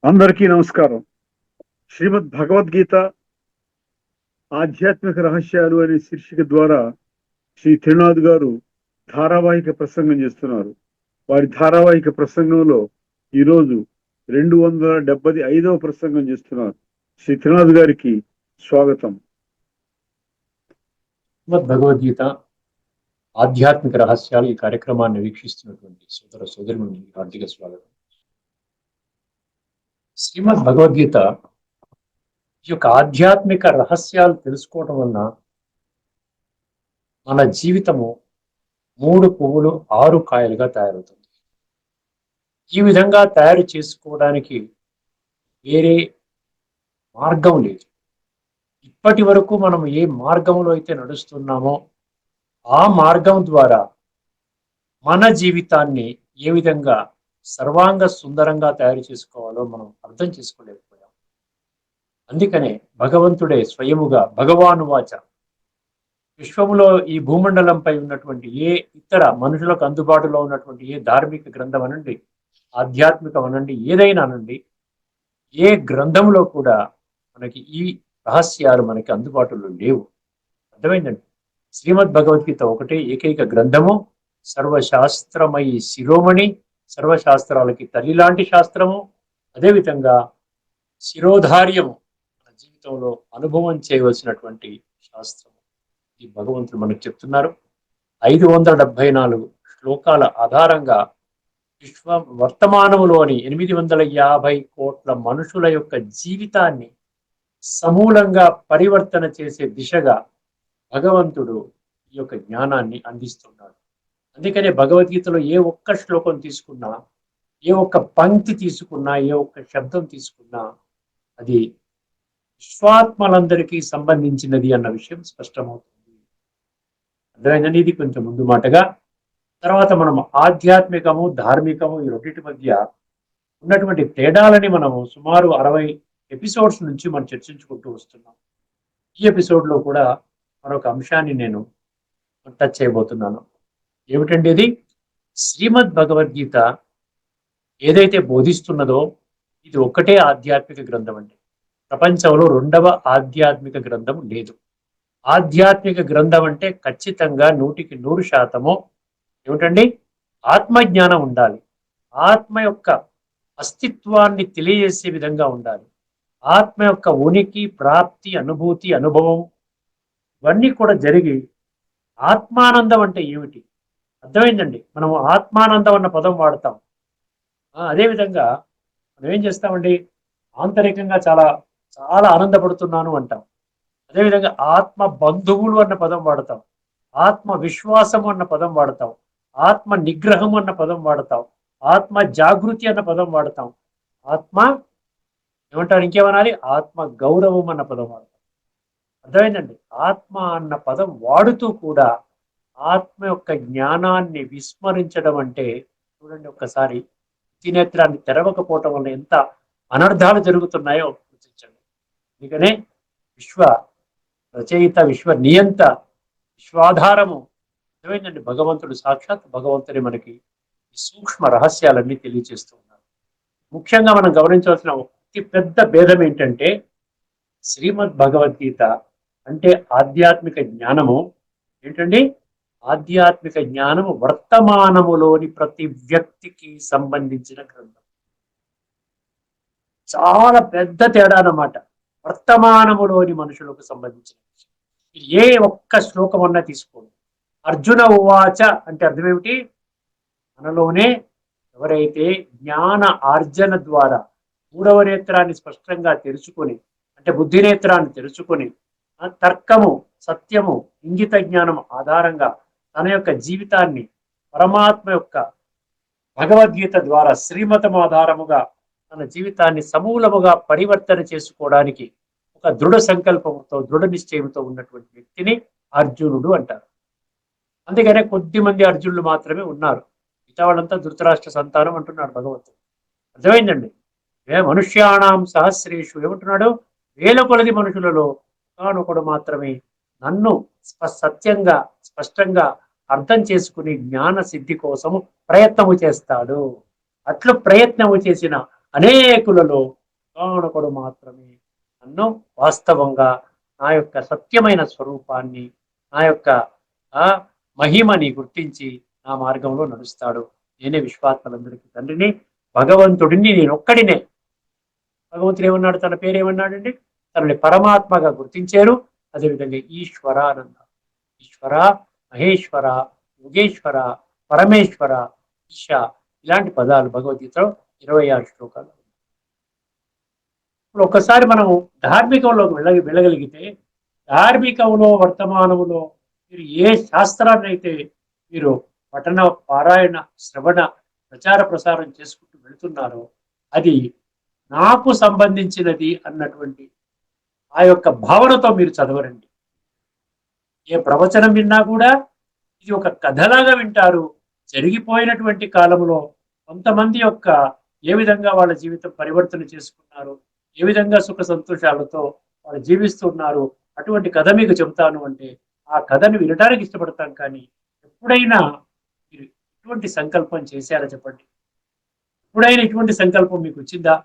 అందరికీ నమస్కారం. శ్రీమద్ భగవద్గీత ఆధ్యాత్మిక రహస్యాలు అనే శీర్షిక ద్వారా శ్రీ త్రినాథ్ గారు ధారావాహిక ప్రసంగం చేస్తున్నారు. వారి ధారావాహిక ప్రసంగంలో ఈరోజు 275వ ప్రసంగం చేస్తున్నారు. శ్రీ త్రినాథ్ గారికి స్వాగతం. శ్రీమద్ భగవద్గీత ఆధ్యాత్మిక రహస్యాలు ఈ కార్యక్రమాన్ని వీక్షిస్తున్నటువంటి సోదర సోదరునికి హార్దిక స్వాగతం. శ్రీమద్ భగవద్గీత ఈ యొక్క ఆధ్యాత్మిక రహస్యాలు తెలుసుకోవడం వలన మన జీవితము 3 పువ్వులు 6 కాయలుగా తయారవుతుంది. ఈ విధంగా తయారు చేసుకోవడానికి వేరే మార్గం లేదు. ఇప్పటి వరకు మనం ఏ మార్గంలో అయితే నడుస్తున్నామో ఆ మార్గం ద్వారా మన జీవితాన్ని ఏ విధంగా సర్వాంగ సుందరంగా తయారు చేసుకోవాలో మనం అర్థం చేసుకోలేకపోయాం. అందుకనే భగవంతుడే స్వయముగా భగవాను వాచ విశ్వములో ఈ భూమండలంపై ఉన్నటువంటి ఏ ఇతర మనుషులకు అందుబాటులో ఉన్నటువంటి ఏ ధార్మిక గ్రంథం అనండి, ఆధ్యాత్మికం అనండి, ఏదైనా అనండి, ఏ గ్రంథంలో కూడా మనకి ఈ రహస్యాలు మనకి అందుబాటులో లేవు. అర్థమైందండి. శ్రీమద్ భగవద్గీత ఒకటే ఏకైక గ్రంథము, సర్వశాస్త్రమయి శిరోమణి, సర్వశాస్త్రాలకి తల్లి లాంటి శాస్త్రము. అదేవిధంగా శిరోధార్యము, మన జీవితంలో అనుభవం చేయవలసినటువంటి శాస్త్రము. ఈ భగవంతుడు మనకు చెప్తున్నారు. 574 శ్లోకాల ఆధారంగా విశ్వ వర్తమానములోని 850 కోట్ల మనుషుల యొక్క జీవితాన్ని సమూలంగా పరివర్తన చేసే దిశగా భగవంతుడు ఈ యొక్క జ్ఞానాన్ని అందిస్తున్నాడు. అందుకనే భగవద్గీతలో ఏ ఒక్క శ్లోకం తీసుకున్నా, ఏ ఒక్క పంక్తి తీసుకున్నా, ఏ ఒక్క శబ్దం తీసుకున్నా అది విశ్వాత్మలందరికీ సంబంధించినది అన్న విషయం స్పష్టమవుతుంది. అర్థమైందండి. ఇది కొంచెం ముందు మాటగా. తర్వాత మనం ఆధ్యాత్మికము ధార్మికము ఈ రెండింటి మధ్య ఉన్నటువంటి తేడాలని మనము సుమారు 60 ఎపిసోడ్స్ నుంచి మనం చర్చించుకుంటూ వస్తున్నాం. ఈ ఎపిసోడ్లో కూడా మరొక అంశాన్ని నేను టచ్ చేయబోతున్నాను. ఏమిటండి ఇది? శ్రీమద్ భగవద్గీత ఏదైతే బోధిస్తున్నదో ఇది ఒక్కటే ఆధ్యాత్మిక గ్రంథం అండి. ప్రపంచంలో రెండవ ఆధ్యాత్మిక గ్రంథం లేదు. ఆధ్యాత్మిక గ్రంథం అంటే ఖచ్చితంగా 100% ఏమిటండి? ఆత్మజ్ఞానం ఉండాలి. ఆత్మ యొక్క అస్తిత్వాన్ని తెలియజేసే విధంగా ఉండాలి. ఆత్మ యొక్క ఉనికి, ప్రాప్తి, అనుభూతి, అనుభవం ఇవన్నీ కూడా జరిగి ఆత్మానందం అంటే ఏమిటి అర్థమైందండి. మనం ఆత్మానందం అన్న పదం వాడతాం. అదేవిధంగా మనం ఏం చేస్తామండి? ఆంతరికంగా చాలా చాలా ఆనందపడుతున్నాను అంటాం. అదేవిధంగా ఆత్మ బంధువులు అన్న పదం వాడతాం. ఆత్మ విశ్వాసం అన్న పదం వాడతాం. ఆత్మ నిగ్రహం అన్న పదం వాడతాం. ఆత్మ జాగృతి అన్న పదం వాడతాం. ఆత్మ ఏమంటారు? ఇంకేమనాలి? ఆత్మ గౌరవం అన్న పదం వాడతాం. అర్థమైందండి. ఆత్మ అన్న పదం వాడుతూ కూడా ఆత్మ యొక్క జ్ఞానాన్ని విస్మరించడం అంటే చూడండి, ఒక్కసారి తినేత్రాన్ని తెరవకపోవటం వల్ల ఎంత అనర్థాలు జరుగుతున్నాయో గుర్తించండి. అందుకనే విశ్వ రచయిత, విశ్వ నియంత, విశ్వాధారము అర్థమైందండి. భగవంతుడు సాక్షాత్ భగవంతుని మనకి సూక్ష్మ రహస్యాలన్నీ తెలియజేస్తూ ఉన్నారు. ముఖ్యంగా మనం గమనించవలసిన అతి పెద్ద భేదం ఏంటంటే శ్రీమద్ భగవద్గీత అంటే ఆధ్యాత్మిక జ్ఞానము ఏంటండి? ఆధ్యాత్మిక జ్ఞానము వర్తమానములోని ప్రతి వ్యక్తికి సంబంధించిన గ్రంథం. చాలా పెద్ద తేడా అన్నమాట. వర్తమానములోని మనుషులకు సంబంధించిన విషయం. ఏ ఒక్క శ్లోకం అన్నా తీసుకోండి. అర్జున ఉవాచ అంటే అర్థం ఏమిటి? మనలోనే ఎవరైతే జ్ఞాన ఆర్జన ద్వారా 3వ నేత్రాన్ని స్పష్టంగా తెరుచుకొని, అంటే బుద్ధి నేత్రాన్ని తెరుచుకొని తర్కము, సత్యము, ఇంగిత జ్ఞానం ఆధారంగా తన యొక్క జీవితాన్ని పరమాత్మ యొక్క భగవద్గీత ద్వారా శ్రీమతం ఆధారముగా తన జీవితాన్ని సమూలముగా పరివర్తన చేసుకోవడానికి ఒక దృఢ సంకల్పంతో, దృఢ నిశ్చయంతో ఉన్నటువంటి వ్యక్తిని అర్జునుడు అంటారు. అందుకనే కొద్ది మంది అర్జునులు మాత్రమే ఉన్నారు. మిగతా వాళ్ళంతా ధృతరాష్ట్ర సంతానం అంటున్నాడు భగవంతుడు. అర్థమైందండి. మనుష్యాణం సహస్రేషు ఏమంటున్నాడు? వేల కొలది మనుషులలో ఒకనొకడు మాత్రమే నన్ను సత్యంగా స్పష్టంగా అర్థం చేసుకుని జ్ఞాన సిద్ధి కోసము ప్రయత్నము చేస్తాడు. అట్లు ప్రయత్నము చేసిన అనేకులలో ఒకానొకడు మాత్రమే నన్ను వాస్తవంగా నా యొక్క సత్యమైన స్వరూపాన్ని, నా యొక్క ఆ మహిమని గుర్తించి నా మార్గంలో నడుస్తాడు. నేనే విశ్వాత్మలందరికీ తండ్రిని, భగవంతుడిని నేను ఒక్కడినే. భగవంతుడు ఏమన్నాడు? తన పేరేమన్నాడండి? తనని పరమాత్మగా గుర్తించారు. అదేవిధంగా ఈశ్వర అని అన్నారు. ఈశ్వర, మహేశ్వర, యోగేశ్వర, పరమేశ్వర, ఈశ, ఇలాంటి పదాలు భగవద్గీతలో 26 శ్లోకాలు. ఇప్పుడు ఒక్కసారి మనము ధార్మికంలోకి వెళ్ళగలిగితే, ధార్మికంలో వర్తమానంలో మీరు ఏ శాస్త్రాన్ని అయితే మీరు పఠన, పారాయణ, శ్రవణ, ప్రచార ప్రసారం చేసుకుంటూ వెళుతున్నారో అది నాకు సంబంధించినది అన్నటువంటి ఆ యొక్క భావనతో మీరు చదవరండి. ఏ ప్రవచనం విన్నా కూడా ఇది ఒక కథలాగా వింటారు. జరిగిపోయినటువంటి కాలంలో కొంతమంది యొక్క ఏ విధంగా వాళ్ళ జీవితం పరివర్తన చేసుకున్నారు, ఏ విధంగా సుఖ సంతోషాలతో వాళ్ళు జీవిస్తున్నారు, అటువంటి కథ మీకు చెబుతాను అంటే ఆ కథను వినడానికి ఇష్టపడతాం. కానీ ఎప్పుడైనా మీరు ఇటువంటి సంకల్పం చేశారా చెప్పండి? ఎప్పుడైనా ఇటువంటి సంకల్పం మీకు వచ్చిందా?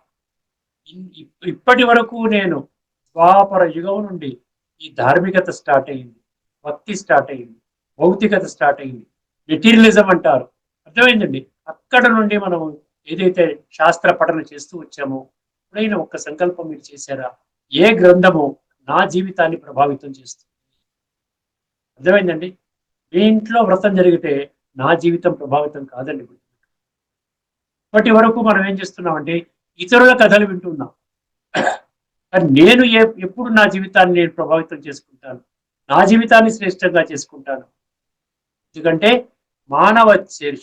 ఇప్పటి వరకు నేను ద్వాపర యుగం నుండి ఈ ధార్మికత స్టార్ట్ అయింది, భక్తి స్టార్ట్ అయింది, భౌతికత స్టార్ట్ అయింది, మెటీరియలిజం అంటారు, అర్థమైందండి. అక్కడ నుండి మనం ఏదైతే శాస్త్ర పఠన చేస్తూ వచ్చామో ఎప్పుడైనా ఒక్క సంకల్పం మీరు చేశారా? ఏ గ్రంథము నా జీవితాన్ని ప్రభావితం చేస్తుంది? అర్థమైందండి. మీ ఇంట్లో వ్రతం జరిగితే నా జీవితం ప్రభావితం కాదండి. ఇప్పటి వరకు మనం ఏం చేస్తున్నామంటే ఇతరుల కథలు వింటున్నాం. కానీ నేను ఎప్పుడు నా జీవితాన్ని నేను ప్రభావితం చేసుకుంటాను, నా జీవితాన్ని శ్రేష్టంగా చేసుకుంటాను. ఎందుకంటే మానవ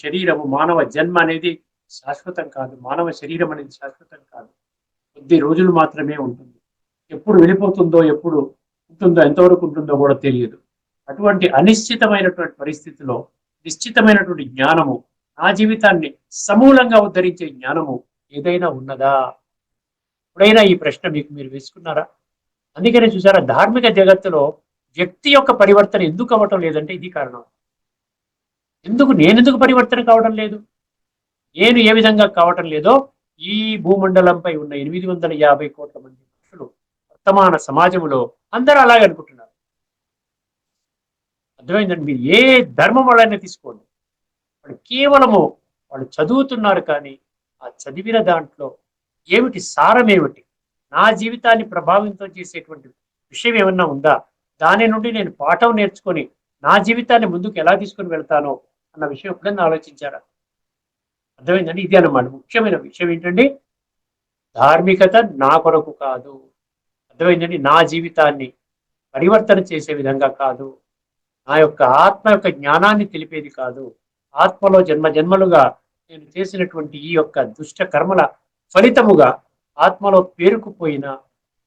శరీరము, మానవ జన్మ అనేది శాశ్వతం కాదు. మానవ శరీరం అనేది శాశ్వతం కాదు. కొద్ది రోజులు మాత్రమే ఉంటుంది. ఎప్పుడు వెళ్ళిపోతుందో, ఎప్పుడు ఉంటుందో, ఎంతవరకు ఉంటుందో కూడా తెలియదు. అటువంటి అనిశ్చితమైనటువంటి పరిస్థితిలో నిశ్చితమైనటువంటి జ్ఞానము, నా జీవితాన్ని సమూలంగా ఉద్ధరించే జ్ఞానము ఏదైనా ఉన్నదా? ఎప్పుడైనా ఈ ప్రశ్న మీకు మీరు వేసుకున్నారా? అందుకనే చూసారా, ధార్మిక జగత్తులో వ్యక్తి యొక్క పరివర్తన ఎందుకు అవ్వటం లేదంటే ఇది కారణం. నేనెందుకు పరివర్తన కావడం లేదు? నేను ఏ విధంగా కావటం లేదో ఈ భూమండలంపై ఉన్న 850 కోట్ల మంది మనుషులు వర్తమాన సమాజంలో అందరూ అలాగే అనుకుంటున్నారు. అర్థమైందండి. మీరు ఏ ధర్మం వాళ్ళైనా తీసుకోండి, వాళ్ళు కేవలము వాళ్ళు చదువుతున్నారు, కానీ ఆ చదివిన దాంట్లో ఏమిటి సారం, ఏమిటి నా జీవితాన్ని ప్రభావితం చేసేటువంటి విషయం ఏమన్నా ఉందా? దాని నుండి నేను పాఠం నేర్చుకొని నా జీవితాన్ని ముందుకు ఎలా తీసుకొని వెళ్తానో అన్న విషయం ఎప్పుడైనా ఆలోచించారా? అర్థమైందండి. ఇది అన్నమాట ముఖ్యమైన విషయం ఏంటండి, ధార్మికత నా కొరకు కాదు. అర్థమైందండి. నా జీవితాన్ని పరివర్తన చేసే విధంగా కాదు, నా యొక్క ఆత్మ యొక్క జ్ఞానాన్ని తెలిపేది కాదు. ఆత్మలో జన్మ జన్మలుగా నేను చేసినటువంటి ఈ యొక్క దుష్ట కర్మల ఫలితముగా ఆత్మలో పేరుకుపోయిన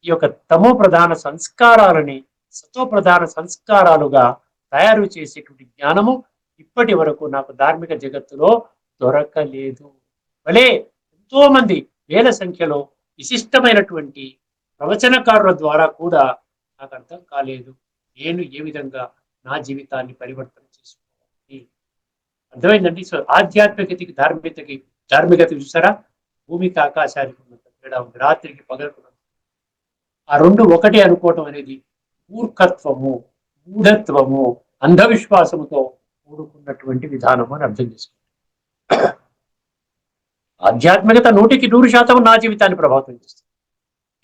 ఈ యొక్క తమో ప్రధాన సంస్కారాలని సతో ప్రధాన సంస్కారాలుగా తయారు చేసేటువంటి జ్ఞానము ఇప్పటి వరకు నాకు ధార్మిక జగత్తులో దొరకలేదు. భలే ఎంతో మంది వేల సంఖ్యలో విశిష్టమైనటువంటి ప్రవచనకారుల ద్వారా కూడా నాకు అర్థం కాలేదు నేను ఏ విధంగా నా జీవితాన్ని పరివర్తన చేసుకోవాలి. అర్థమైందండి. సో ఆధ్యాత్మికతకి ధార్మికత చూసారా, భూమికి ఆకాశానికి ఉన్నంత తేడా ఉంది, రాత్రికి పగలుకున్నంత. ఆ రెండు ఒకటి అనుకోవటం అనేది మూర్ఖత్వము, మూఢత్వము, అంధవిశ్వాసముతో కూడుకున్నటువంటి విధానము అని అర్థం చేసుకోండి. ఆధ్యాత్మికత 100% నా జీవితాన్ని ప్రభావితం చేస్తుంది.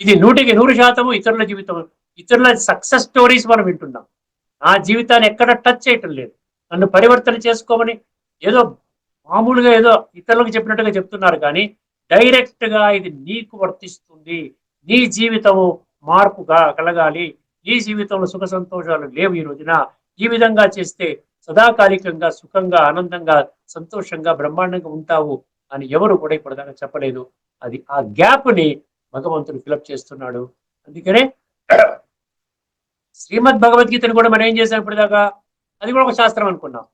ఇది 100% ఇతరుల జీవితం, ఇతరుల సక్సెస్ స్టోరీస్ మనం వింటున్నాం. నా జీవితాన్ని ఎక్కడ టచ్ చేయటం లేదు. నన్ను పరివర్తన చేసుకోమని ఏదో మామూలుగా ఏదో ఇతరులకు చెప్పినట్టుగా చెప్తున్నారు, కానీ డైరెక్ట్ గా ఇది నీకు వర్తిస్తుంది. నీ జీవితము మార్పుగా కలగాలి, నీ జీవితంలో సుఖ సంతోషాలు లేవు ఈ రోజున, ఈ విధంగా చేస్తే సదాకాలికంగా సుఖంగా ఆనందంగా సంతోషంగా బ్రహ్మాండంగా ఉంటావు అని ఎవరు కూడా ఇప్పటిదాకా చెప్పలేదు. అది ఆ గ్యాప్ ని భగవంతుడు ఫిలప్ చేస్తున్నాడు. అందుకనే శ్రీమద్ భగవద్గీతను కూడా మనం ఏం చేసాం ఇప్పటిదాకా? అది కూడా ఒక శాస్త్రం అనుకున్నాం.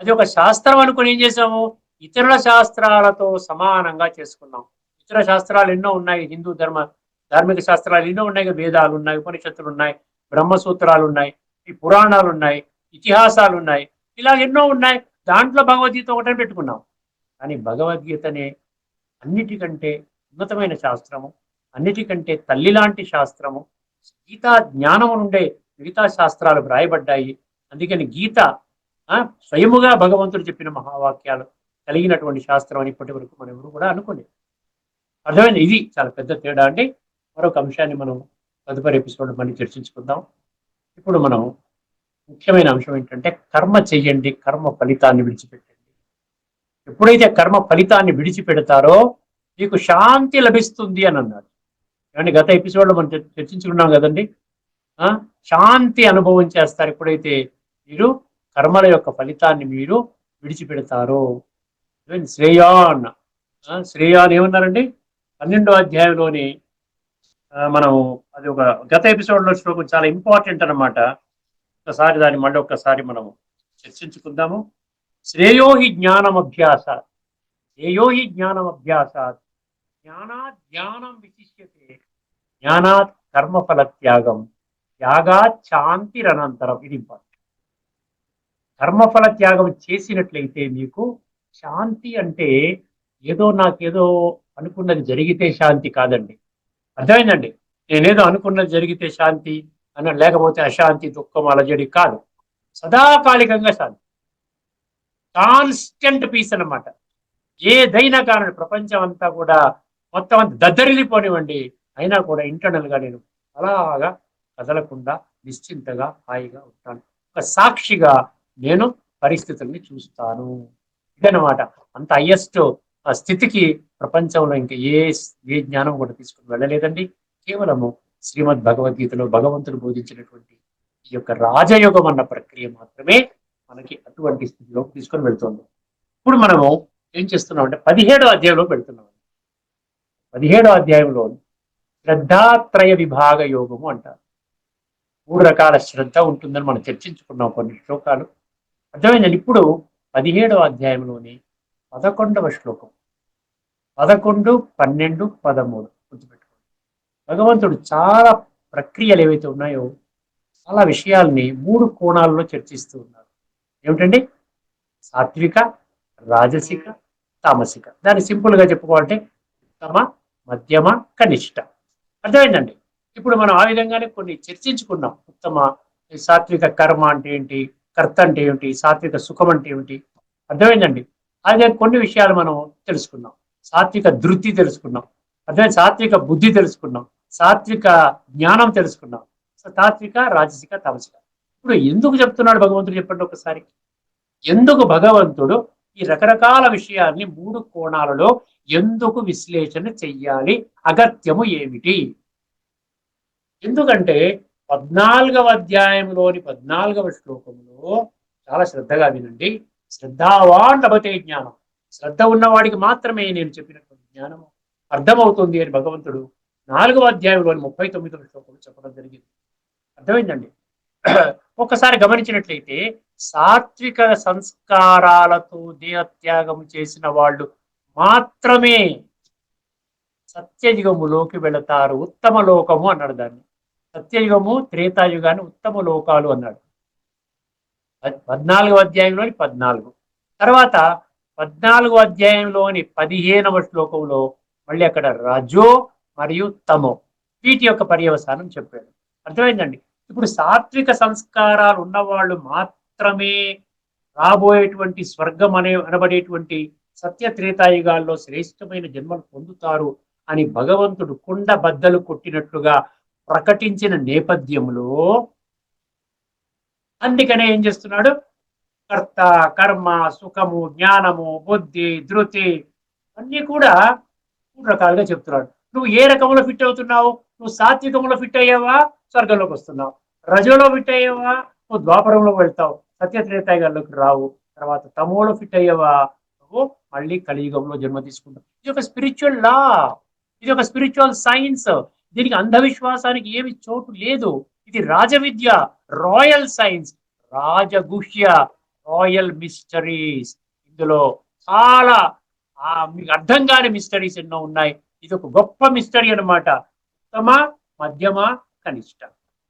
అది ఒక శాస్త్రం అనుకుని ఏం చేసాము? ఇతరుల శాస్త్రాలతో సమానంగా చేసుకున్నాం. ఇతర శాస్త్రాలు ఎన్నో ఉన్నాయి, హిందూ ధార్మిక శాస్త్రాలు ఎన్నో ఉన్నాయి. వేదాలు ఉన్నాయి, ఉపనిషత్తులు ఉన్నాయి, బ్రహ్మసూత్రాలు ఉన్నాయి, ఈ పురాణాలు ఉన్నాయి, ఇతిహాసాలు ఉన్నాయి, ఇలా ఎన్నో ఉన్నాయి. దాంట్లో భగవద్గీత ఒకటని పెట్టుకున్నాం. కానీ భగవద్గీతనే అన్నిటికంటే ఉన్నతమైన శాస్త్రము, అన్నిటికంటే తల్లి లాంటి శాస్త్రము. గీతా జ్ఞానము నుండే మిగతా శాస్త్రాలు వ్రాయబడ్డాయి. అందుకని గీత స్వయముగా భగవంతుడు చెప్పిన మహావాక్యాలు కలిగినటువంటి శాస్త్రం అని ఇప్పటి వరకు మనం ఎవరు కూడా అనుకోలేదు. అర్థమైంది? ఇది చాలా పెద్ద తేడా అండి. మరొక అంశాన్ని మనం తదుపరి ఎపిసోడ్ మళ్ళీ చర్చించుకుందాం. ఇప్పుడు మనం ముఖ్యమైన అంశం ఏంటంటే కర్మ చెయ్యండి, కర్మ ఫలితాన్ని విడిచిపెట్టండి. ఎప్పుడైతే కర్మ ఫలితాన్ని విడిచిపెడతారో మీకు శాంతి లభిస్తుంది అని అన్నాడు. ఏమంటే గత ఎపిసోడ్లో మనం చర్చించుకున్నాం కదండి. శాంతి అనుభవం చేస్తారు ఎప్పుడైతే మీరు కర్మల యొక్క ఫలితాన్ని మీరు విడిచిపెడతారో. శ్రేయాన్ శ్రేయాన్ ఏమన్నారండి? 12వ అధ్యాయంలోని మనం అది ఒక గత ఎపిసోడ్లో శ్లోకం చాలా ఇంపార్టెంట్ అనమాట. ఒకసారి దాన్ని మళ్ళీ ఒక్కసారి మనం చర్చించుకుందాము. శ్రేయోహి జ్ఞానమభ్యాసాత్, శ్రేయోహి జ్ఞానమభ్యాసాత్, జ్ఞానాత్ జ్ఞానం విశిష్యతే, జ్ఞానాత్ కర్మఫల త్యాగం, త్యాగాత్ శాంతిరనంతరం. ఇది ఇంపార్టెంట్. కర్మఫల త్యాగం చేసినట్లయితే మీకు శాంతి అంటే ఏదో నాకేదో అనుకున్నది జరిగితే శాంతి కాదండి. అర్థమైందండి? నేనేదో అనుకున్నది జరిగితే శాంతి అని, లేకపోతే అశాంతి, దుఃఖం, అలజడి కాదు. సదాకాలికంగా శాంతి, కాన్స్టెంట్ పీస్ అన్నమాట. ఏదైనా కారణం ప్రపంచం అంతా కూడా మొత్తం అంతా దద్దరిల్లిపోనివ్వండి, అయినా కూడా ఇంటర్నల్ గా నేను అలాగా కదలకుండా నిశ్చింతగా హాయిగా ఉంటాను. ఒక సాక్షిగా నేను పరిస్థితుల్ని చూస్తాను. ఇదన్నమాట. అంత హయ్యెస్ట్ స్థితికి ప్రపంచంలో ఇంకా ఏ జ్ఞానం కూడా తీసుకుని వెళ్ళలేదండి. కేవలము శ్రీమద్ భగవద్గీతలో భగవంతుడు బోధించినటువంటి ఈ యొక్క రాజయోగం అన్న ప్రక్రియ మాత్రమే మనకి అటువంటి స్థితిలోకి తీసుకొని వెళ్తుంది. ఇప్పుడు మనము ఏం చేస్తున్నాం అంటే 17వ అధ్యాయంలో పెడుతున్నాం. 17వ అధ్యాయంలో శ్రద్ధాత్రయ విభాగ యోగము అంటారు. 3 రకాల శ్రద్ధ ఉంటుందని మనం చర్చించుకున్నాం కొన్ని శ్లోకాలు. అర్థమైందండి? ఇప్పుడు 17వ అధ్యాయంలోని 11వ శ్లోకం, 11, 12, 13 గుర్తుపెట్టుకోండి. భగవంతుడు చాలా ప్రక్రియలు ఏవైతే ఉన్నాయో చాలా విషయాల్ని 3 కోణాల్లో చర్చిస్తూ ఉన్నారు. ఏమిటండి? సాత్విక, రాజసిక, తామసిక. దాన్ని సింపుల్ గా చెప్పుకోవాలంటే ఉత్తమ, మధ్యమ, కనిష్ట. అర్థమైందండి? ఇప్పుడు మనం ఆ విధంగానే కొన్ని చర్చించుకున్నాం. ఉత్తమ సాత్విక కర్మ అంటే ఏంటి, కర్త అంటే ఏమిటి, సాత్విక సుఖం అంటే ఏమిటి. అర్థమైందండి? అదే కొన్ని విషయాలు మనం తెలుసుకున్నాం. సాత్విక ధృతి తెలుసుకున్నాం, అదే సాత్విక బుద్ధి తెలుసుకున్నాం, సాత్విక జ్ఞానం తెలుసుకున్నాం, సాత్విక, రాజసిక, తామసిక. ఇప్పుడు ఎందుకు చెప్తున్నాడు భగవంతుడు చెప్పండి ఒకసారి. ఎందుకు భగవంతుడు ఈ రకరకాల విషయాల్ని 3 కోణాలలో ఎందుకు విశ్లేషణ చెయ్యాలి? అగత్యము ఏమిటి? ఎందుకంటే 14వ అధ్యాయంలోని 14వ శ్లోకంలో చాలా శ్రద్ధగా వినండి. శ్రద్ధావాన్ లభతే జ్ఞానం. శ్రద్ధ ఉన్నవాడికి మాత్రమే నేను చెప్పినటువంటి జ్ఞానము అర్థమవుతుంది అని భగవంతుడు 4వ అధ్యాయంలోని 39వ శ్లోకంలో చెప్పడం జరిగింది. అర్థమైందండి? ఒక్కసారి గమనించినట్లయితే సాత్విక సంస్కారాలతో దేహత్యాగం చేసిన వాళ్ళు మాత్రమే సత్యయుగములోకి వెళతారు. ఉత్తమ లోకము అన్నాడు దాన్ని. సత్యయుగము, త్రేతాయుగాన్ని ఉత్తమ లోకాలు అన్నాడు. 14వ అధ్యాయంలోని 14. తర్వాత 14వ అధ్యాయంలోని 15వ శ్లోకంలో మళ్ళీ అక్కడ రజో మరియు తమో వీటి యొక్క పర్యవసానం చెప్పాడు. అర్థమైందండి? ఇప్పుడు సాత్విక సంస్కారాలు ఉన్నవాళ్ళు మాత్రమే రాబోయేటువంటి స్వర్గం అనబడేటువంటి సత్య త్రేతాయుగాల్లో శ్రేష్టమైన జన్మలు పొందుతారు అని భగవంతుడు కుండ బద్దలు కొట్టినట్లుగా ప్రకటించిన నేపథ్యంలో అందుకనే ఏం చేస్తున్నాడు? కర్త, కర్మ, సుఖము, జ్ఞానము, బుద్ధి, ధృతి అన్ని కూడా 3 రకాలుగా చెప్తున్నాడు. నువ్వు ఏ రకంలో ఫిట్ అవుతున్నావు? నువ్వు సాత్వికంలో ఫిట్ అయ్యావా, స్వర్గంలోకి వస్తున్నావు. రజోలో ఫిట్ అయ్యావా, నువ్వు ద్వాపరంలో వెళ్తావు, సత్యత్రేతాయుగాల్లోకి రావు. తర్వాత తమోలో ఫిట్ అయ్యావా, నువ్వు మళ్ళీ కలియుగంలో జన్మ తీసుకుంటావు. ఇది ఒక స్పిరిచువల్ లా, ఇది ఒక స్పిరిచువల్ సైన్స్. దీనికి అంధవిశ్వాసానికి ఏమి చోటు లేదు. ఇది రాజవిద్య, రాయల్ సైన్స్, రాజగుహ్య, రాయల్ మిస్టరీస్. ఇందులో చాలా మీకు అర్థం కాని మిస్టరీస్ ఎన్నో ఉన్నాయి. ఇది ఒక గొప్ప మిస్టరీ అన్నమాట. ఉత్తమ, మధ్యమ, కనిష్ట.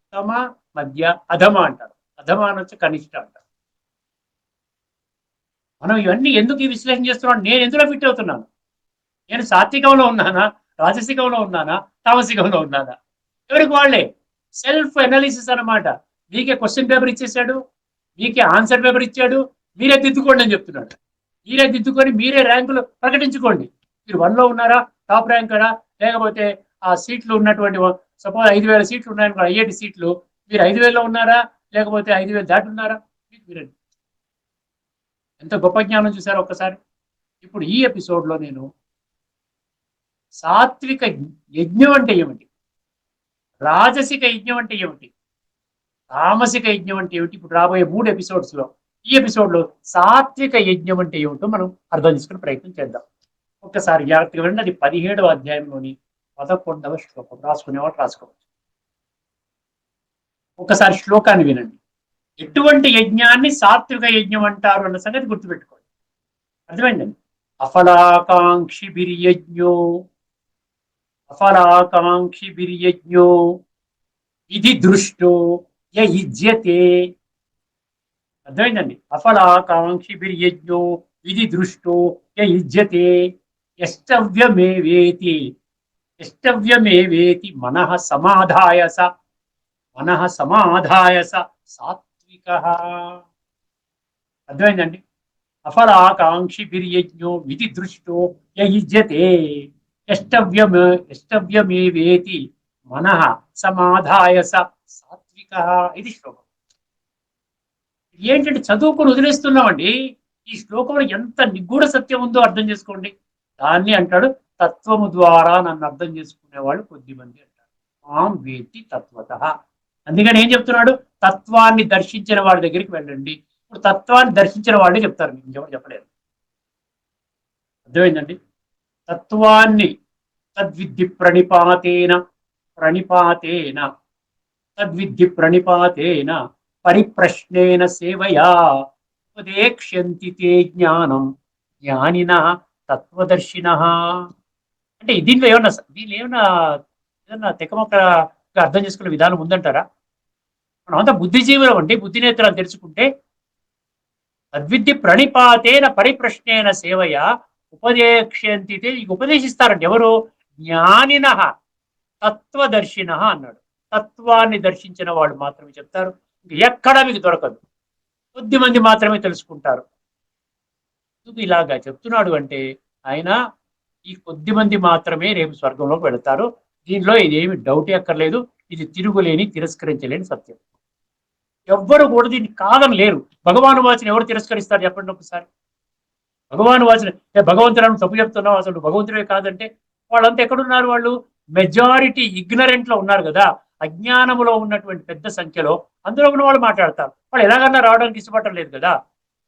ఉత్తమ, మధ్య, అధమ అంటారు. అధమ అనొచ్చు, కనిష్ట అంటారు. మనం ఇవన్నీ ఎందుకు ఈ విశ్లేషణ చేస్తున్నాం? నేను ఎందులో ఫిట్ అవుతున్నాను? నేను సాత్వికంలో ఉన్నానా, రాజసికంలో ఉన్నానా, తామసికంలో ఉన్నానా? ఎవరికి వాళ్ళే సెల్ఫ్ ఎనాలిసిస్ అన్నమాట. మీకే క్వశ్చన్ పేపర్ ఇచ్చేసాడు, మీకే ఆన్సర్ పేపర్ ఇచ్చాడు, మీరే దిద్దుకోండి అని చెప్తున్నాడు. మీరే దిద్దుకొని మీరే ర్యాంకులు ప్రకటించుకోండి. మీరు 1లో ఉన్నారా, టాప్ ర్యాంకరా, లేకపోతే ఆ సీట్లు ఉన్నటువంటి సపోజ్ 5,000 సీట్లు ఉన్నాయనుకో, ఐఐటి సీట్లు, మీరు 5,000లో ఉన్నారా, లేకపోతే 5,000 దాటి ఉన్నారా? మీరు ఎంత గొప్ప జ్ఞానం చూసారో ఒక్కసారి. ఇప్పుడు ఈ ఎపిసోడ్లో నేను సాత్విక యజ్ఞం అంటే ఏమిటి, రాజసిక యజ్ఞం అంటే ఏమిటి, తామసిక యజ్ఞం అంటే ఏమిటి, ఇప్పుడు రాబోయే 3 ఎపిసోడ్స్లో ఈ ఎపిసోడ్లో సాత్విక యజ్ఞం అంటే ఏమిటో మనం అర్థం చేసుకునే ప్రయత్నం చేద్దాం. ఒక్కసారి జాగ్రత్తగా వినండి. అది 17వ అధ్యాయంలోని 11వ శ్లోకం. రాసుకునేవాడు రాసుకోవచ్చు. ఒకసారి శ్లోకాన్ని వినండి. ఎటువంటి యజ్ఞాన్ని సాత్విక యజ్ఞం అంటారు అన్న సంగతి గుర్తుపెట్టుకోండి. అర్థమైందండి. అఫలాకాంక్షి బిర్యజ్ఞో, అఫలాకాంక్షి బిర్యజ్ఞో విధి దృష్టో యజ్యతే. అర్థమైందండి. అఫలాకాంక్షి బిర్యజ్ఞో విధి దృష్టో యజ్యతే యష్టవ్యమేవేతి, యష్టవ్యమేవేతి మనః సమాధాయస, మనః సమాధాయస సాత్విక. అర్థమైందండి. అఫలాకాంక్షి బిర్యజ్ఞో విధి దృష్టో యజ్యతే యష్టవ్యమేవేతి మనః సమాధాయస సాత్విక. ఇది శ్లోకం. ఏంటంటే చదువుకొని వదిలేస్తున్నామండి. ఈ శ్లోకంలో ఎంత నిగూఢ సత్యం ఉందో అర్థం చేసుకోండి. దాన్ని అంటాడు తత్వము ద్వారా నన్ను అర్థం చేసుకునే వాళ్ళు కొద్దిమంది అంటారు. మాం వేత్తి తత్వతః. అందుకని ఏం చెప్తున్నాడు, తత్వాన్ని దర్శించిన వాళ్ళ దగ్గరికి వెళ్ళండి. ఇప్పుడు తత్వాన్ని దర్శించిన వాళ్ళే చెప్తారు, మీకు ఎవరు చెప్పలేరు. అర్థమైందండి. తత్వాన్ని తద్విద్ధి ప్రణిపాతేన, ప్రణిపాతేన తద్విద్ధి ప్రణిపాతేన పరిప్రశ్నేన సేవయా ఉపదేక్ష్యంతి తే జ్ఞానం జ్ఞానినః తత్వదర్శినః. అంటే దీంట్లో ఏమన్నా తెకమొక్కగా అర్థం చేసుకునే విధానం ఉందంటారా? మనం అంతా బుద్ధిజీవులం అంటే బుద్ధి నేత్రాలు తెరుచుకుంటే తద్విద్ధి ప్రణిపాతేన పరిప్రశ్నేన సేవయా ఉపదేక్ష్యంతి తే, ఉపదేశిస్తారండి ఎవరు? జ్ఞానినః తత్వదర్శినః అన్నాడు. తత్వాన్ని దర్శించిన వాళ్ళు మాత్రమే చెప్తారు. ఎక్కడా మీకు దొరకదు. కొద్ది మంది మాత్రమే తెలుసుకుంటారు. ఎందుకు ఇలాగా చెప్తున్నాడు అంటే ఆయన ఈ కొద్ది మంది మాత్రమే రేపు స్వర్గంలోకి వెళతారు. దీనిలో ఇదేమి డౌట్ అక్కర్లేదు. ఇది తిరుగులేని తిరస్కరించలేని సత్యం. ఎవ్వరు కూడా దీన్ని కాదని లేరు. భగవాను వాచన ఎవరు తిరస్కరిస్తారు చెప్పండి ఒకసారి. భగవాను వాచన భగవంతుడు తప్పు చెప్తున్నావు, అసలు భగవంతుడే కాదంటే వాళ్ళంతా ఎక్కడున్నారు? వాళ్ళు మెజారిటీ ఇగ్నరెంట్ లో ఉన్నారు కదా, అజ్ఞానములో ఉన్నటువంటి పెద్ద సంఖ్యలో అందులో ఉన్న వాళ్ళు మాట్లాడతారు. వాళ్ళు ఎలాగన్నా రావడానికి ఇష్టపడటం లేదు కదా.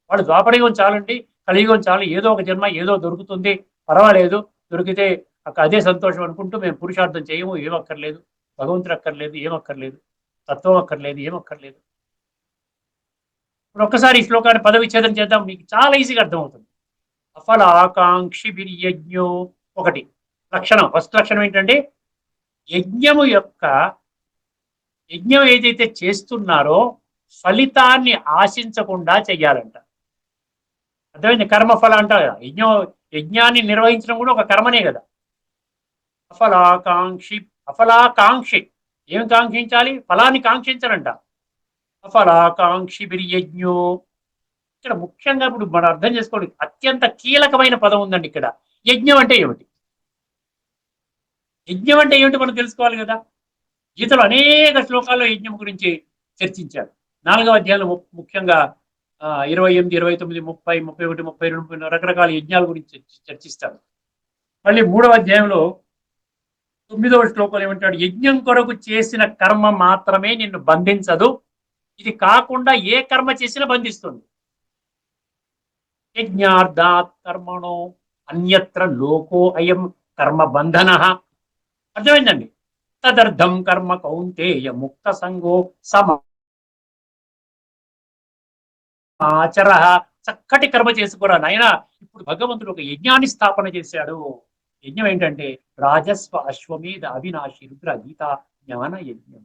వాళ్ళు ద్వాపరయుగం చాలండి, కలియుగం చాలు, ఏదో ఒక జన్మ ఏదో దొరుకుతుంది, పర్వాలేదు, దొరికితే అదే సంతోషం అనుకుంటూ మేము పురుషార్థం చేయము, ఏమక్కర్లేదు, భగవంతుడు అక్కర్లేదు, ఏమక్కర్లేదు, తత్వం అక్కర్లేదు, ఏమక్కర్లేదు. ఇప్పుడు ఒక్కసారి ఈ శ్లోకాన్ని పదవిచ్ఛేదం చేద్దాం, మీకు చాలా ఈజీగా అర్థమవుతుంది. అఫలాకాంక్షి బిర్యజ్ఞో ఒకటి లక్షణం. ఫస్ట్ లక్షణం ఏంటంటే యజ్ఞం ఏదైతే చేస్తున్నారో ఫలితాన్ని ఆశించకుండా చెయ్యాలంట. అర్థమైంది. కర్మఫల అంటారు కదా, యజ్ఞాన్ని నిర్వహించడం కూడా ఒక కర్మనే కదా. అఫలాకాంక్షి ఏం కాంక్షించాలి? ఫలాన్ని కాంక్షించాలంట. అఫలాకాంక్షి బిర్యజ్ఞో. ఇక్కడ ముఖ్యంగా ఇప్పుడు మనం అర్థం చేసుకోండి, అత్యంత కీలకమైన పదం ఉందండి ఇక్కడ. యజ్ఞం అంటే ఏమిటి? యజ్ఞం అంటే ఏమిటి మనం తెలుసుకోవాలి కదా. గీతలో అనేక శ్లోకాల్లో యజ్ఞం గురించి చర్చించారు. 4వ అధ్యాయంలో ముఖ్యంగా 28, 29, 30, 31, 32 రకరకాల యజ్ఞాల గురించి చర్చిస్తారు. మళ్ళీ 3వ అధ్యాయంలో 9వ శ్లోకంలో ఏమంటాడు? యజ్ఞం కొరకు చేసిన కర్మ మాత్రమే నిన్ను బంధించదు, ఇది కాకుండా ఏ కర్మ చేసినా బంధిస్తుంది. యజ్ఞార్థాత్ కర్మణో అన్యత్ర లోకో అయం కర్మ బంధన. అర్థమైందండి. తదర్థం కర్మ కౌంతేయ ముక్త సంగో సమాచర. చక్కటి కర్మ చేసుకోరా నాయన. ఇప్పుడు భగవంతుడు ఒక యజ్ఞాన్ని స్థాపన చేశాడు. యజ్ఞం ఏంటంటే రాజస్వ అశ్వమేధ అవినాశి రుద్ర గీతా జ్ఞాన యజ్ఞం.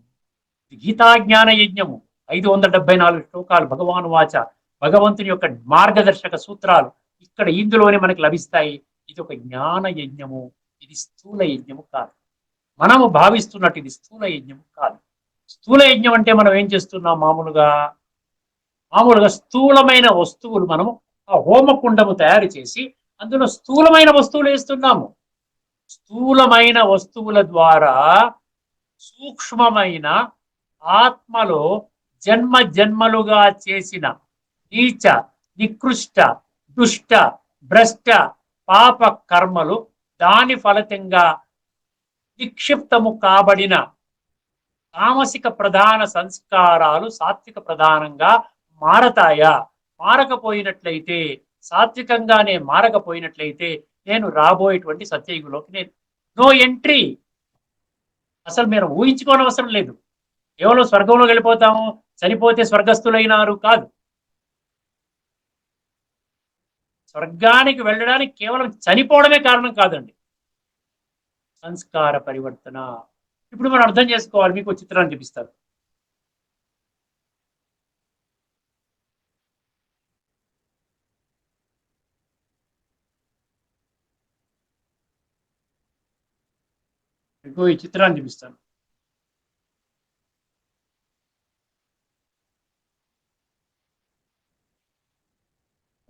గీతా జ్ఞాన యజ్ఞము 574 శ్లోకాలు భగవాను వాచ, భగవంతుని యొక్క మార్గదర్శక సూత్రాలు ఇక్కడ ఇందులోనే మనకు లభిస్తాయి. ఇది ఒక జ్ఞాన యజ్ఞము. ఇది స్థూల యజ్ఞము కాదు. మనము భావిస్తున్నట్టు ఇది స్థూల యజ్ఞము కాదు. స్థూల యజ్ఞం అంటే మనం ఏం చేస్తున్నాం? మామూలుగా స్థూలమైన వస్తువులు మనము ఆ హోమకుండము తయారు చేసి అందులో స్థూలమైన వస్తువులు వేస్తున్నాము. స్థూలమైన వస్తువుల ద్వారా సూక్ష్మమైన ఆత్మలో జన్మ జన్మలుగా చేసిన నీచ, నికృష్ట, దుష్ట, భ్రష్ట పాప కర్మలు దాని ఫలితంగా నిక్షిప్తము కాబడిన తామసిక ప్రధాన సంస్కారాలు సాత్విక ప్రధానంగా మారతాయా? మారకపోయినట్లయితే, సాత్వికంగానే మారకపోయినట్లయితే నేను రాబోయేటువంటి సత్యయుగంలోకి నేను నో ఎంట్రీ. అసలు మీరు ఊహించుకోనవసరం లేదు. కేవలం స్వర్గంలో వెళ్ళిపోతాము, చనిపోతే స్వర్గస్థులైనారు కాదు. స్వర్గానికి వెళ్ళడానికి కేవలం చనిపోవడమే కారణం కాదండి. సంస్కార పరివర్తన. ఇప్పుడు మనం అర్థం చేసుకోవాలి. మీకు చిత్రాన్ని చూపిస్తారు. మీకు ఈ చిత్రాన్ని చూపిస్తాను.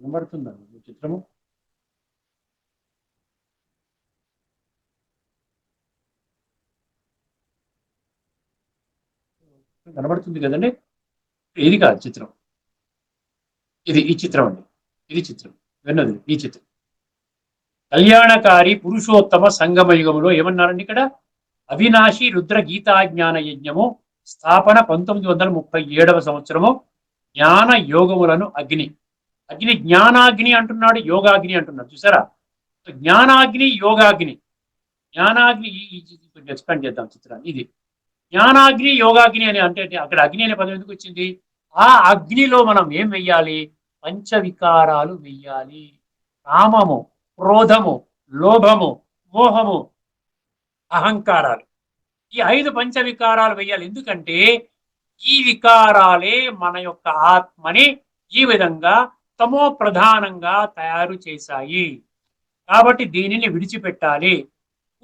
కనబడుతుందా ఈ చిత్రము? కనబడుతుంది కదండి. ఇది కాదు చిత్రం, ఇది ఈ చిత్రం అండి. ఇది చిత్రం విన్నది ఈ చిత్రం. కళ్యాణకారి పురుషోత్తమ సంగమ యుగములో ఏమన్నారండి ఇక్కడ? అవినాశి రుద్ర గీతాజ్ఞాన యజ్ఞము స్థాపన 1937 సంవత్సరము. జ్ఞాన యోగములను అగ్ని. అగ్ని జ్ఞానాగ్ని అంటున్నాడు, యోగాగ్ని అంటున్నాడు. చూసారా? జ్ఞానాగ్ని, యోగాగ్ని. జ్ఞానాగ్ని కొంచెం ఎక్స్పాండ్ చేద్దాం చిత్రాన్ని. ఇది జ్ఞానాగ్ని, యోగాగ్ని అని అంటే అక్కడ అగ్ని అనే పదం ఎందుకు వచ్చింది? ఆ అగ్నిలో మనం ఏం వెయ్యాలి? పంచవికారాలు వెయ్యాలి. కామము, క్రోధము, లోభము, మోహము, అహంకారాలు. ఈ 5 పంచవికారాలు వెయ్యాలి. ఎందుకంటే ఈ వికారాలే మన యొక్క ఆత్మని ఈ విధంగా తమో ప్రధానంగా తయారు చేశాయి. కాబట్టి దీనిని విడిచిపెట్టాలి.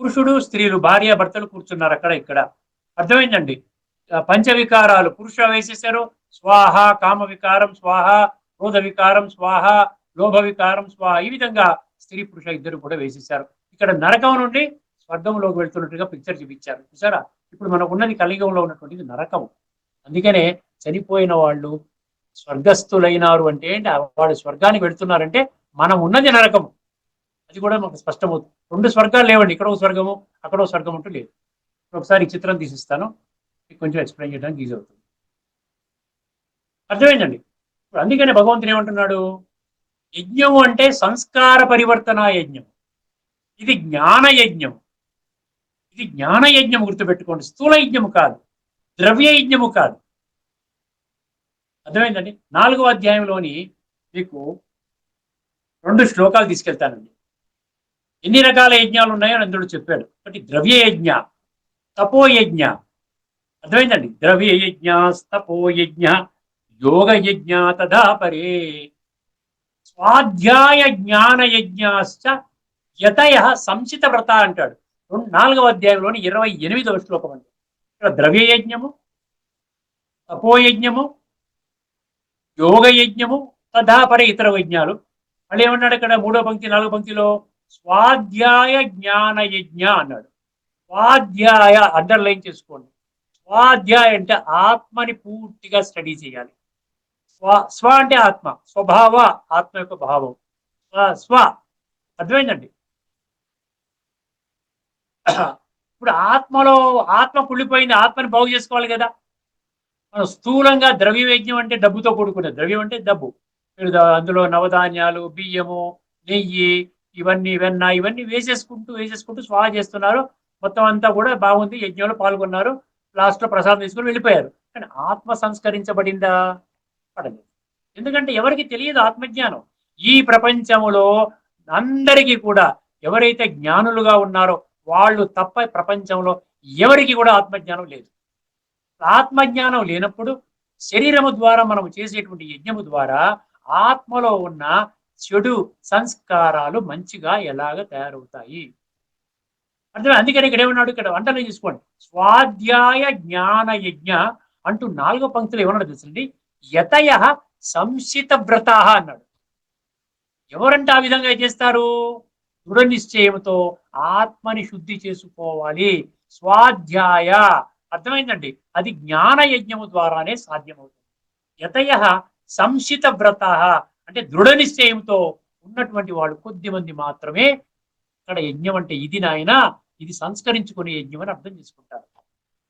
పురుషుడు స్త్రీలు భార్యాభర్తలు కూర్చున్నారు అక్కడ ఇక్కడ. అర్థమైందండి? పంచవికారాలు పురుష వేసేశారు, స్వాహ. కామ వికారం స్వాహ, క్రోధ వికారం స్వాహ, లోభ వికారం స్వాహ. ఈ విధంగా స్త్రీ పురుష ఇద్దరు కూడా వేసేశారు. ఇక్కడ నరకం నుండి స్వర్గంలోకి వెళ్తున్నట్టుగా పిక్చర్ చూపించారు. చూసారా? ఇప్పుడు మనకు ఉన్నది కలియుగంలో ఉన్నటువంటిది నరకము. అందుకనే చనిపోయిన వాళ్ళు స్వర్గస్థులైనారు అంటే వాళ్ళు స్వర్గానికి వెళ్తున్నారంటే మనం ఉన్నది నరకము. అది కూడా మనకు స్పష్టమవుతుంది. 2 స్వర్గాలు లేవండి. ఇక్కడ ఒక స్వర్గము, అక్కడ ఒక స్వర్గం అంటూ లేదు. ఒకసారి ఈ చిత్రం తీసిస్తాను, కొంచెం ఎక్స్ప్లెయిన్ చేయడానికి ఈజీ అవుతుంది. అర్థమైందండి? అందుకనే భగవంతుడు ఏమంటున్నాడు? యజ్ఞము అంటే సంస్కార పరివర్తన యజ్ఞం. ఇది జ్ఞాన యజ్ఞం. ఇది జ్ఞాన యజ్ఞం, గుర్తుపెట్టుకోండి. స్థూల యజ్ఞము కాదు, ద్రవ్య యజ్ఞము కాదు. అర్థమైందండి? 4వ అధ్యాయంలోని మీకు 2 శ్లోకాలు తీసుకెళ్తానండి. ఎన్ని రకాల యజ్ఞాలు ఉన్నాయో అందులో చెప్పాడు. ఒకటి ద్రవ్య యజ్ఞ, తపోయజ్ఞ. అర్థమైందండి? ద్రవ్య యజ్ఞ, తపోయజ్ఞ, యోగ యజ్ఞ తథా పరే స్వాధ్యాయ జ్ఞాన యజ్ఞాశ్చ యతయ సంచిత వ్రత అంటాడు. 4వ అధ్యాయంలోని 28వ శ్లోకం అండి. ఇక్కడ ద్రవ్య యజ్ఞము, తపోయజ్ఞము, యోగ యజ్ఞము తథా పరే ఇతర యజ్ఞాలు. మళ్ళీ ఏమన్నాడు ఇక్కడ 3వ పంక్తి 4వ పంక్తిలో? స్వాధ్యాయ జ్ఞాన యజ్ఞ అన్నాడు. స్వాధ్యాయ అండర్లైన్ చేసుకోండి. స్వాధ్యాయ అంటే ఆత్మని పూర్తిగా స్టడీ చేయాలి. స్వ అంటే ఆత్మ, స్వభావ, ఆత్మ యొక్క భావం. స్వ. అర్థమైందండి? ఇప్పుడు ఆత్మ కుళ్ళిపోయింది, ఆత్మని బాగు చేసుకోవాలి కదా. మనం స్థూలంగా ద్రవ్య యజ్ఞం అంటే డబ్బుతో కూడుకున్నది. ద్రవ్యం అంటే డబ్బు. మీరు అందులో నవధాన్యాలు, బియ్యము, నెయ్యి, ఇవన్నీ వెన్న, ఇవన్నీ వేసేసుకుంటూ స్వాహ చేస్తున్నారు. మొత్తం అంతా కూడా బాగుంది, యజ్ఞంలో పాల్గొన్నారు, లాస్ట్ లో ప్రసాదం తీసుకుని వెళ్ళిపోయారు. కానీ ఆత్మ సంస్కరించబడిందా? పడలేదు. ఎందుకంటే ఎవరికి తెలియదు ఆత్మజ్ఞానం. ఈ ప్రపంచములో అందరికీ కూడా ఎవరైతే జ్ఞానులుగా ఉన్నారో వాళ్ళు తప్ప ప్రపంచంలో ఎవరికి కూడా ఆత్మజ్ఞానం లేదు. ఆత్మజ్ఞానం లేనప్పుడు శరీరము ద్వారా మనం చేసేటువంటి యజ్ఞము ద్వారా ఆత్మలో ఉన్న చెడు సంస్కారాలు మంచిగా ఎలాగ తయారవుతాయి? అర్థం. అందుకని ఇక్కడ ఏమన్నాడు, ఇక్కడ వంటనే చూసుకోండి, స్వాధ్యాయ జ్ఞాన యజ్ఞ అంటూ 4వ పంక్తులు ఏమన్నాడు తెలుసండి, యతయ సంశిత వ్రత అన్నాడు. ఎవరంటే ఆ విధంగా చేస్తారు, దృఢ నిశ్చయంతో ఆత్మని శుద్ధి చేసుకోవాలి. స్వాధ్యాయ అర్థమైందండి, అది జ్ఞాన యజ్ఞము ద్వారానే సాధ్యమవుతుంది. యతయ సంశిత వ్రత అంటే దృఢ నిశ్చయంతో ఉన్నటువంటి వాళ్ళు కొద్ది మంది మాత్రమే ఇక్కడ యజ్ఞం అంటే ఇది నాయన, ఇది సంస్కరించుకునే యజ్ఞం అని అర్థం చేసుకుంటారు.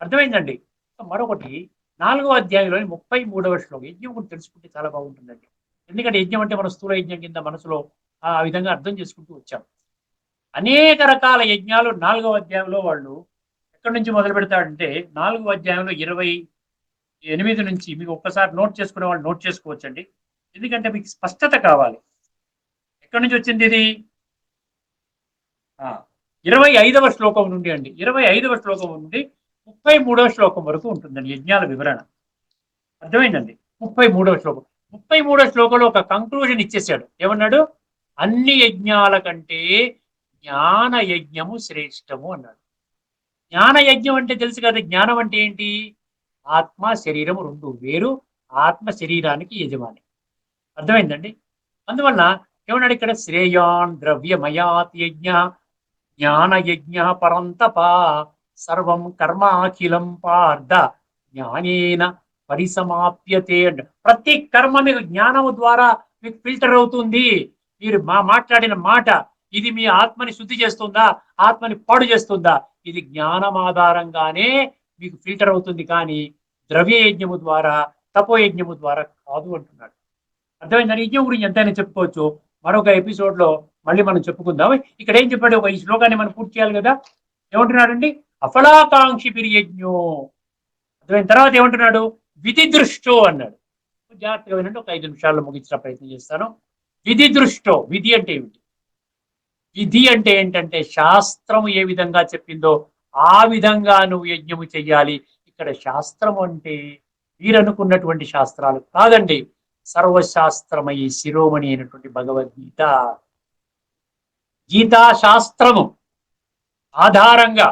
అర్థమైందండి. మరొకటి 4వ అధ్యాయంలోని 33వ శ్లోకం, యజ్ఞం గురించి తెలుసుకుంటే చాలా బాగుంటుందండి. ఎందుకంటే యజ్ఞం అంటే మన స్థూల యజ్ఞం కింద మనసులో ఆ విధంగా అర్థం చేసుకుంటూ వచ్చాం. అనేక రకాల యజ్ఞాలు 4వ అధ్యాయంలో వాళ్ళు ఎక్కడి నుంచి మొదలు పెడతాడంటే, 4వ అధ్యాయంలో 28 నుంచి మీకు ఒక్కసారి నోట్ చేసుకునే వాళ్ళు నోట్ చేసుకోవచ్చండి. ఎందుకంటే మీకు స్పష్టత కావాలి. ఎక్కడి నుంచి వచ్చింది ఇది, 25వ శ్లోకం నుండి అండి. 25వ శ్లోకం నుండి 33వ శ్లోకం వరకు ఉంటుందండి యజ్ఞాల వివరణ. అర్థమైందండి. 33వ శ్లోకం 33వ శ్లోకంలో ఒక కంక్లూజన్ ఇచ్చేసాడు. ఏమన్నాడు, అన్ని యజ్ఞాల కంటే జ్ఞాన యజ్ఞము శ్రేష్టము అన్నాడు. జ్ఞాన యజ్ఞం అంటే తెలుసు కదా, జ్ఞానం అంటే ఏంటి, ఆత్మ శరీరం రెండు వేరు, ఆత్మ శరీరానికి యజమాని. అర్థమైందండి. అందువల్ల ఏమన్నాడు ఇక్కడ, శ్రేయాన్ ద్రవ్యమయాత్ యజ్ఞ జ్ఞాన యజ్ఞ పరంతప సర్వం కర్మాఖిలం పార్థ జ్ఞానేన పరిసమాప్యతే. ప్రతి కర్మ మీకు జ్ఞానము ద్వారా మీకు ఫిల్టర్ అవుతుంది. మీరు మాట్లాడిన మాట ఇది మీ ఆత్మని శుద్ధి చేస్తుందా, ఆత్మని పాడు చేస్తుందా, ఇది జ్ఞానం ఆధారంగానే మీకు ఫిల్టర్ అవుతుంది, కానీ ద్రవ్య యజ్ఞము ద్వారా తపోయజ్ఞము ద్వారా కాదు అంటున్నాడు. అర్థమైందని. యజ్ఞం గురించి ఎంతైనా చెప్పుకోవచ్చు, మరొక ఎపిసోడ్ లో మళ్ళీ మనం చెప్పుకుందాం. ఇక్కడ ఏం చెప్పాడు, ఒక ఈ శ్లోకాన్ని మనం పూర్తి చేయాలి కదా. ఏమంటున్నాడండి, అఫలాకాంక్షి పిరియజ్ఞో. అర్థమైన తర్వాత ఏమంటున్నాడు, విధి దృష్టో అన్నాడు. జాగ్రత్తగా వినండి, ఒక 5 నిమిషాల్లో ముగించిన ప్రయత్నం చేస్తాను. విధి దృష్టో, విధి అంటే ఏమిటి, విధి అంటే ఏంటంటే శాస్త్రము ఏ విధంగా చెప్పిందో ఆ విధంగా నువ్వు యజ్ఞము చెయ్యాలి. ఇక్కడ శాస్త్రం అంటే వీరనుకున్నటువంటి శాస్త్రాలు కాదండి, సర్వశాస్త్రమై శిరోమణి అయినటువంటి భగవద్గీత, గీతా శాస్త్రము ఆధారంగా.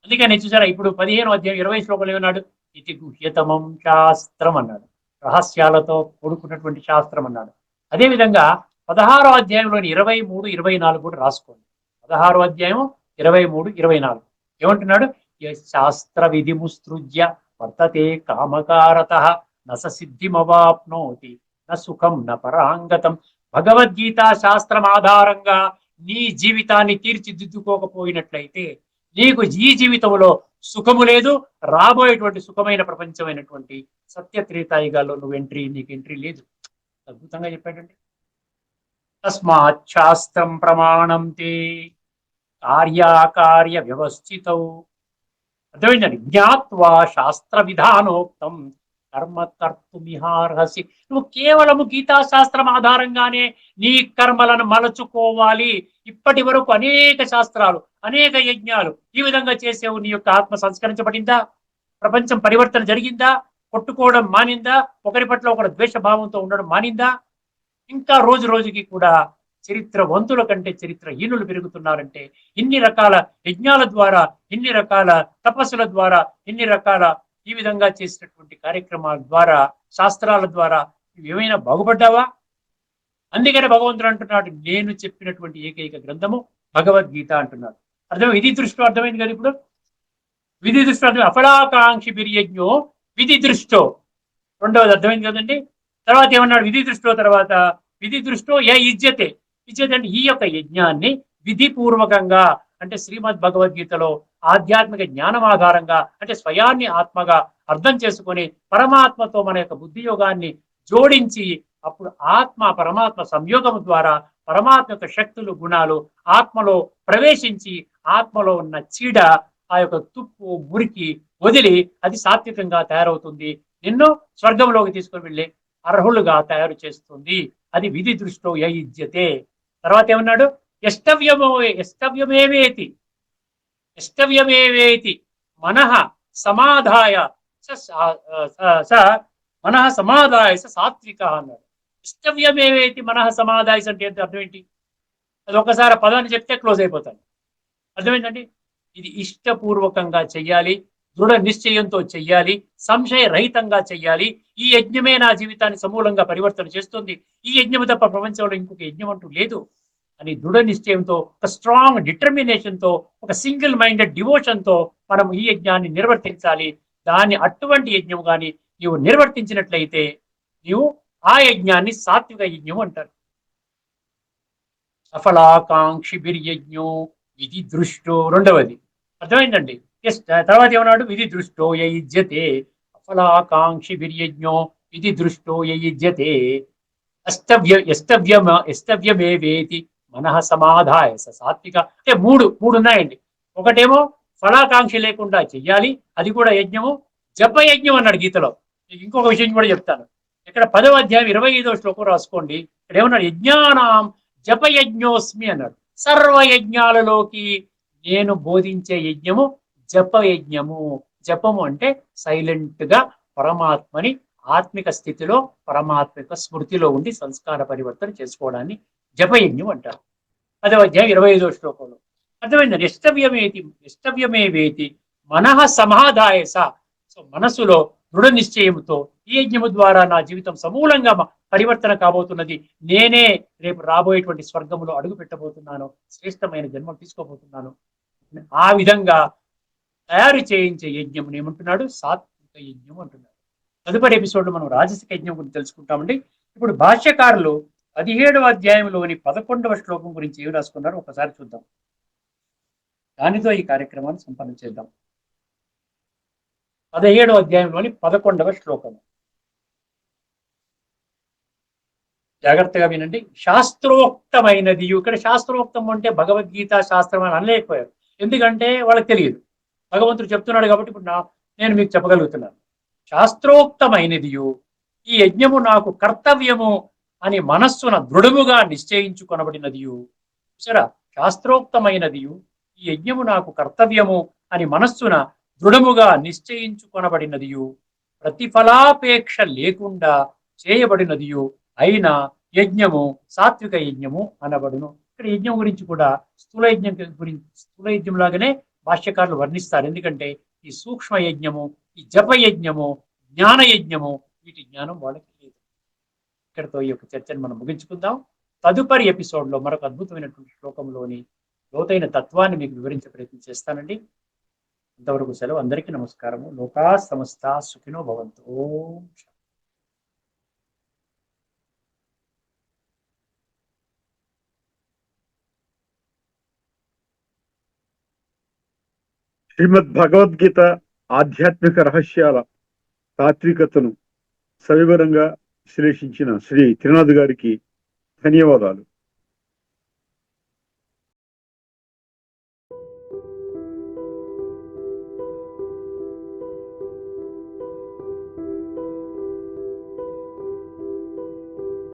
అందుకని చూసారా, ఇప్పుడు 15వ అధ్యాయం 20 శ్లోకంలో ఏమన్నాడు, ఇది గుహ్యతమం శాస్త్రం అన్నాడు, రహస్యాలతో కూడుకున్నటువంటి శాస్త్రం అన్నాడు. అదేవిధంగా 16వ అధ్యాయంలోని 23, 24 కూడా రాసుకోండి. 16వ అధ్యాయం 23, 24 ఏమంటున్నాడు, శాస్త్ర విధిముసృజ్య వర్తతే కామకారత నస సిద్ధిమవాప్నోతి న సుఖం న పరాంగతం. భగవద్గీత శాస్త్రం ఆధారంగా నీ జీవితాన్ని తీర్చిదిద్దుకోకపోయినట్లయితే నీకు ఈ జీవితంలో సుఖము లేదు, రాబోయేటువంటి సుఖమైన ప్రపంచమైనటువంటి సత్యత్రేతాయుగాల్లో నీకు ఎంట్రీ లేదు. అద్భుతంగా చెప్పాడండి. తస్మాత్ శాస్త్రం ప్రమాణం తే కార్యాకార్య వ్యవస్థితౌ. అర్థమైందండి. జ్ఞాత్వా శాస్త్ర విధానోక్తం కర్మ కర్తుమిహార్హసి. నువ్వు కేవలము గీతా శాస్త్రం ఆధారంగానే నీ కర్మలను మలచుకోవాలి. ఇప్పటి వరకు అనేక శాస్త్రాలు, అనేక యజ్ఞాలు ఈ విధంగా చేసేవు. నీ యొక్క ఆత్మ సంస్కరించబడిందా, ప్రపంచం పరివర్తన జరిగిందా, కొట్టుకోవడం మానిందా, ఒకరి పట్ల ఒకరు ద్వేషభావంతో ఉండడం మానిందా, ఇంకా రోజు రోజుకి కూడా చరిత్రవంతుల కంటే చరిత్రహీనులు పెరుగుతున్నారంటే ఇన్ని రకాల యజ్ఞాల ద్వారా, ఇన్ని రకాల తపస్సుల ద్వారా, ఇన్ని రకాల ఈ విధంగా చేసినటువంటి కార్యక్రమాల ద్వారా, శాస్త్రాల ద్వారా ఏమైనా బాగుపడ్డావా? అందుకనే భగవంతుడు అంటున్నాడు, నేను చెప్పినటువంటి ఏకైక గ్రంథము భగవద్గీత అంటున్నాడు. అర్థం, విధి దృష్టో అర్థమైంది కదా. ఇప్పుడు విధి దృష్టో అర్థం, అఫలాకాంక్షి బిర్యజ్ఞో విధి దృష్టో, రెండవది అర్థమైంది కదండి. తర్వాత ఏమన్నాడు, విధి దృష్టో తర్వాత విధి దృష్టో ఇజ్జతే. ఇజ్జతే అంటే ఈ యొక్క యజ్ఞాన్ని విధిపూర్వకంగా, అంటే శ్రీమద్ భగవద్గీతలో ఆధ్యాత్మిక జ్ఞానం ఆధారంగా, అంటే స్వయాన్ని ఆత్మగా అర్థం చేసుకొని పరమాత్మతో మన యొక్క బుద్ధి యోగాన్ని జోడించి అప్పుడు ఆత్మ పరమాత్మ సంయోగం ద్వారా పరమాత్మ యొక్క శక్తులు, గుణాలు ఆత్మలో ప్రవేశించి ఆత్మలో ఉన్న చీడ, ఆ యొక్క తుప్పు మురికి వదిలి అది సాత్వికంగా తయారవుతుంది. నిన్ను స్వర్గంలోకి తీసుకుని వెళ్ళి అర్హులుగా తయారు చేస్తుంది. అది విధి దృష్టో యజ్జతే. తర్వాత ఏమన్నాడు, ఎష్టవ్యమేవేతి మనః సమాధాయ మనః సమాధాయ సాత్విక అన్నాడు. ఇష్టవ్యమేవేతి మనః సమాధాయ అంటే అర్థం ఏంటి? అది ఒకసారి పదాన్ని చెప్తే క్లోజ్ అయిపోతాను. అర్థమైందండి? ఇది ఇష్టపూర్వకంగా చెయ్యాలి, దృఢ నిశ్చయంతో చెయ్యాలి, సంశయ రహితంగా చెయ్యాలి. ఈ యజ్ఞమే నా జీవితాన్ని సమూలంగా పరివర్తన చేస్తుంది. ఈ యజ్ఞము తప్ప ప్రపంచంలో ఇంకొక యజ్ఞం అంటూ లేదు అని దృఢ నిశ్చయంతో, ఒక స్ట్రాంగ్ డిటర్మినేషన్తో, ఒక సింగిల్ మైండెడ్ డివోషన్తో మనం ఈ యజ్ఞాన్ని నిర్వర్తించాలి. దాన్ని అటువంటి యజ్ఞం కానీ నీవు నిర్వర్తించినట్లయితే నీవు ఆ యజ్ఞాన్ని సాత్విక యజ్ఞం అంటారు. సఫలాకాంక్షి బిర్యజ్ఞో విధి దృష్టో, రెండవది అర్థమైందండి. తర్వాత ఏమన్నాడు? విధి దృష్టో యయుజ్యతే, అఫలాకాంక్షి బిర్యజ్ఞో విధి దృష్టో యయుజ్యతే, ఎస్తవ్యమేవేతి మనః సమాధాయ సాత్విక. అంటే మూడు ఉన్నాయండి. ఒకటేమో ఫలాకాంక్ష లేకుండా చెయ్యాలి, అది కూడా యజ్ఞము. జపయజ్ఞం అన్నాడు గీతలో. ఇంకొక విషయం కూడా చెప్తాను. ఇక్కడ 10వ అధ్యాయం 25వ శ్లోకం రాసుకోండి. ఇక్కడ ఏమన్నాడు? యజ్ఞానాం జపయజ్ఞోస్మి అన్నాడు. సర్వయజ్ఞాలలోకి నేను బోధించే యజ్ఞము జపయజ్ఞము. జపము అంటే సైలెంట్ గా పరమాత్మని ఆత్మిక స్థితిలో, పరమాత్మిక స్మృతిలో ఉండి సంస్కార పరివర్తన చేసుకోవడాన్ని జపయజ్ఞం అంటారు. 10వ అధ్యాయం 25వ శ్లోకంలో. అర్థమైందండి? ఎష్టవ్యమే వేతి మనః సమాధాయస. సో మనసులో దృఢ నిశ్చయముతో ఈ యజ్ఞము ద్వారా నా జీవితం సమూలంగా పరివర్తన కాబోతున్నది, నేనే రేపు రాబోయేటువంటి స్వర్గములో అడుగు పెట్టబోతున్నాను, శ్రేష్టమైన జన్మ తీసుకోబోతున్నాను, ఆ విధంగా తయారు చేయించే యజ్ఞం ఏమంటున్నాడు? సాత్విక యజ్ఞం అంటున్నాడు. తదుపరి ఎపిసోడ్ మనం రాజసిక యజ్ఞం గురించి తెలుసుకుంటామండి. ఇప్పుడు భాష్యకారులు 17వ అధ్యాయంలోని 11వ శ్లోకం గురించి ఏమి రాసుకున్నారో ఒకసారి చూద్దాం. దానితో ఈ కార్యక్రమాన్ని సంపన్నం చేద్దాం. 17వ అధ్యాయంలోని 11వ శ్లోకం జాగ్రత్తగా వినండి. శాస్త్రోక్తమైనది. ఇక్కడ శాస్త్రోక్తం అంటే భగవద్గీత శాస్త్రం అని అనలేకపోయారు, ఎందుకంటే వాళ్ళకి తెలియదు. భగవంతుడు చెప్తున్నాడు కాబట్టి ఇప్పుడు నేను మీకు చెప్పగలుగుతున్నాను. శాస్త్రోక్తమైనదియు ఈ యజ్ఞము నాకు కర్తవ్యము అని మనస్సున దృఢముగా నిశ్చయించుకొనబడినదియు. సరే, శాస్త్రోక్తమైనదియు ఈ యజ్ఞము నాకు కర్తవ్యము అని మనస్సున దృఢముగా నిశ్చయించుకొనబడినదియు, ప్రతిఫలాపేక్ష లేకుండా చేయబడినదియు అయిన యజ్ఞము సాత్విక యజ్ఞము అనబడును. ఇక్కడ యజ్ఞం గురించి కూడా స్థూల యజ్ఞం లాగానే భాష్యకారులు వర్ణిస్తారు. ఎందుకంటే ఈ సూక్ష్మ యజ్ఞము, ఈ జప యజ్ఞము, జ్ఞాన యజ్ఞము, వీటి జ్ఞానం వాళ్ళకి లేదు. ఇక్కడతో ఈ యొక్క చర్చను మనం ముగించుకుందాం. తదుపరి ఎపిసోడ్ లో మరొక అద్భుతమైనటువంటి శ్లోకంలోని లోతైన తత్వాన్ని మీకు వివరించే ప్రయత్నం చేస్తానండి. ఇంతవరకు సెలవు. అందరికీ నమస్కారము. లోకా సమస్త సుఖినో భవంతు. ఓం. శ్రీమద్ భగవద్గీత ఆధ్యాత్మిక రహస్యాల తాత్వికతను సవివరంగా విశ్లేషించిన శ్రీ త్రినాథ్ గారికి ధన్యవాదాలు.